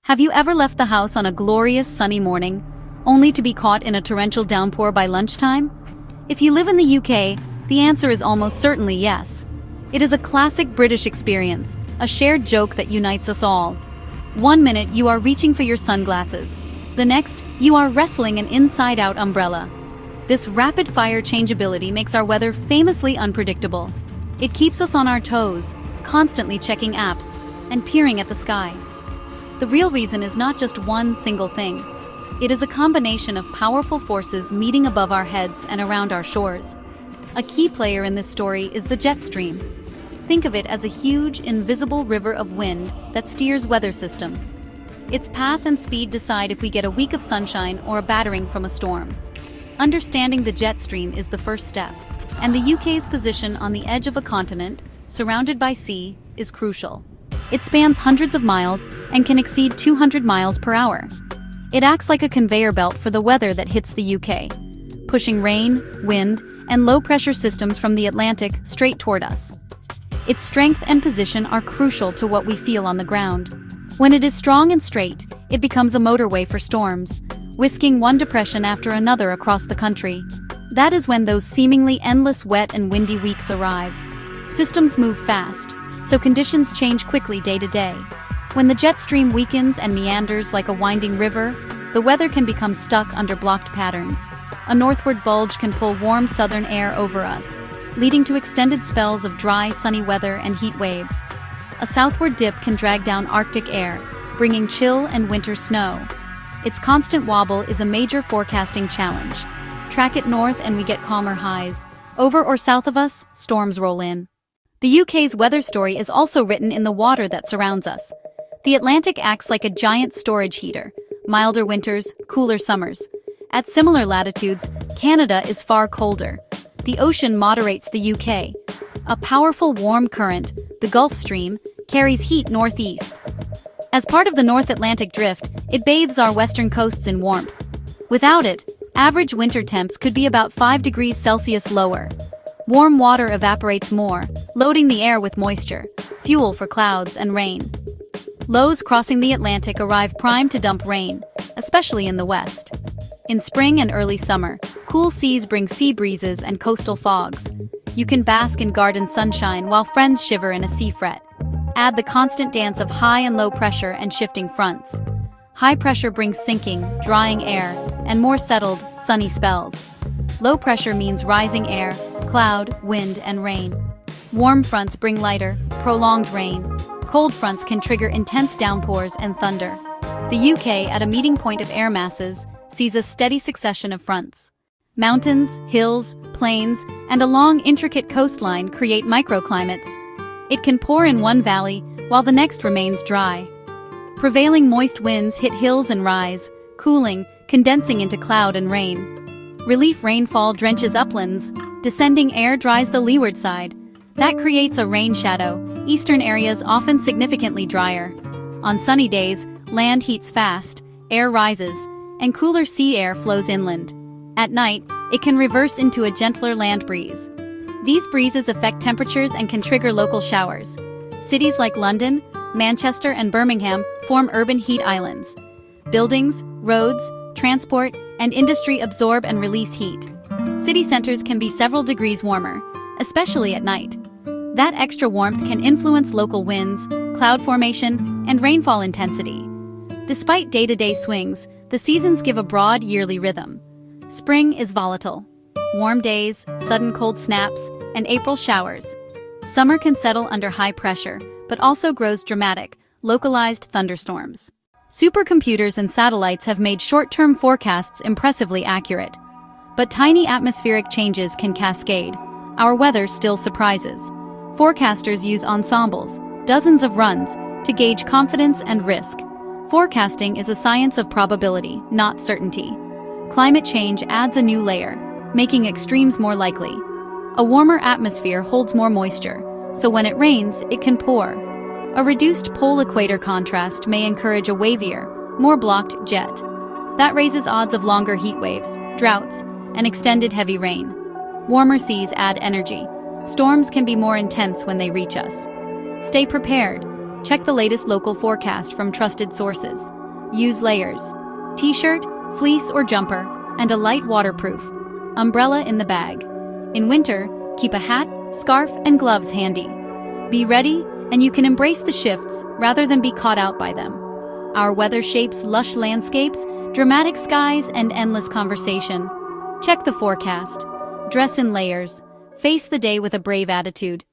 Have you ever left the house on a glorious sunny morning, only to be caught in a torrential downpour by lunchtime? If you live in the UK, the answer is almost certainly yes. It is a classic British experience, a shared joke that unites us all. One minute you are reaching for your sunglasses, the next you are wrestling an inside-out umbrella. This rapid-fire changeability makes our weather famously unpredictable. It keeps us on our toes, constantly checking apps and peering at the sky. The real reason is not just one single thing. It is a combination of powerful forces meeting above our heads and around our shores. A key player in this story is the jet stream. Think of it as a huge, invisible river of wind that steers weather systems. Its path and speed decide if we get a week of sunshine or a battering from a storm. Understanding the jet stream is the first step, and the UK's position on the edge of a continent, surrounded by sea, is crucial. It spans hundreds of miles and can exceed 200 miles per hour. It acts like a conveyor belt for the weather that hits the UK, pushing rain, wind, and low-pressure systems from the Atlantic straight toward us. Its strength and position are crucial to what we feel on the ground. When it is strong and straight, it becomes a motorway for storms, whisking one depression after another across the country. That is when those seemingly endless wet and windy weeks arrive. Systems move fast, so conditions change quickly day to day. When the jet stream weakens and meanders like a winding river, the weather can become stuck under blocked patterns. A northward bulge can pull warm southern air over us, leading to extended spells of dry, sunny weather and heat waves. A southward dip can drag down Arctic air, bringing chill and winter snow. Its constant wobble is a major forecasting challenge. Track it north and we get calmer highs. Over or south of us, storms roll in. The UK's weather story is also written in the water that surrounds us. The Atlantic acts like a giant storage heater, milder winters, cooler summers. At similar latitudes, Canada is far colder. The ocean moderates the UK. A powerful warm current, the Gulf Stream, carries heat northeast. As part of the North Atlantic Drift, it bathes our western coasts in warmth. Without it, average winter temps could be about 5 degrees Celsius lower. Warm water evaporates more, loading the air with moisture, fuel for clouds and rain. Lows crossing the Atlantic arrive primed to dump rain, especially in the west. In spring and early summer, cool seas bring sea breezes and coastal fogs. You can bask in garden sunshine while friends shiver in a sea fret. Add the constant dance of high and low pressure and shifting fronts. High pressure brings sinking, drying air, and more settled, sunny spells. Low pressure means rising air, cloud, wind, and rain. Warm fronts bring lighter, prolonged rain. Cold fronts can trigger intense downpours and thunder. The UK, at a meeting point of air masses, sees a steady succession of fronts. Mountains, hills, plains, and a long, intricate coastline create microclimates. It can pour in one valley, while the next remains dry. Prevailing moist winds hit hills and rise, cooling, condensing into cloud and rain. Relief rainfall drenches uplands, descending air dries the leeward side. That creates a rain shadow, eastern areas often significantly drier. On sunny days, land heats fast, air rises, and cooler sea air flows inland. At night, it can reverse into a gentler land breeze. These breezes affect temperatures and can trigger local showers. Cities like London, Manchester, and Birmingham form urban heat islands. Buildings, roads, transport, and industry absorb and release heat. City centers can be several degrees warmer, especially at night. That extra warmth can influence local winds, cloud formation, and rainfall intensity. Despite day-to-day swings, the seasons give a broad yearly rhythm. Spring is volatile. Warm days, sudden cold snaps, and April showers. Summer can settle under high pressure, but also grows dramatic, localized thunderstorms. Supercomputers and satellites have made short-term forecasts impressively accurate. But tiny atmospheric changes can cascade. Our weather still surprises. Forecasters use ensembles, dozens of runs, to gauge confidence and risk. Forecasting is a science of probability, not certainty. Climate change adds a new layer, making extremes more likely. A warmer atmosphere holds more moisture, so when it rains, it can pour. A reduced pole-equator contrast may encourage a wavier, more blocked jet. That raises odds of longer heat waves, droughts, and extended heavy rain. Warmer seas add energy. Storms can be more intense when they reach us. Stay prepared. Check the latest local forecast from trusted sources. Use layers: t-shirt, fleece or jumper, and a light waterproof umbrella in the bag. In winter, keep a hat, scarf, and gloves handy. Be ready, and you can embrace the shifts rather than be caught out by them. Our weather shapes lush landscapes, dramatic skies, and endless conversation. Check the forecast. Dress in layers. Face the day with a brave attitude.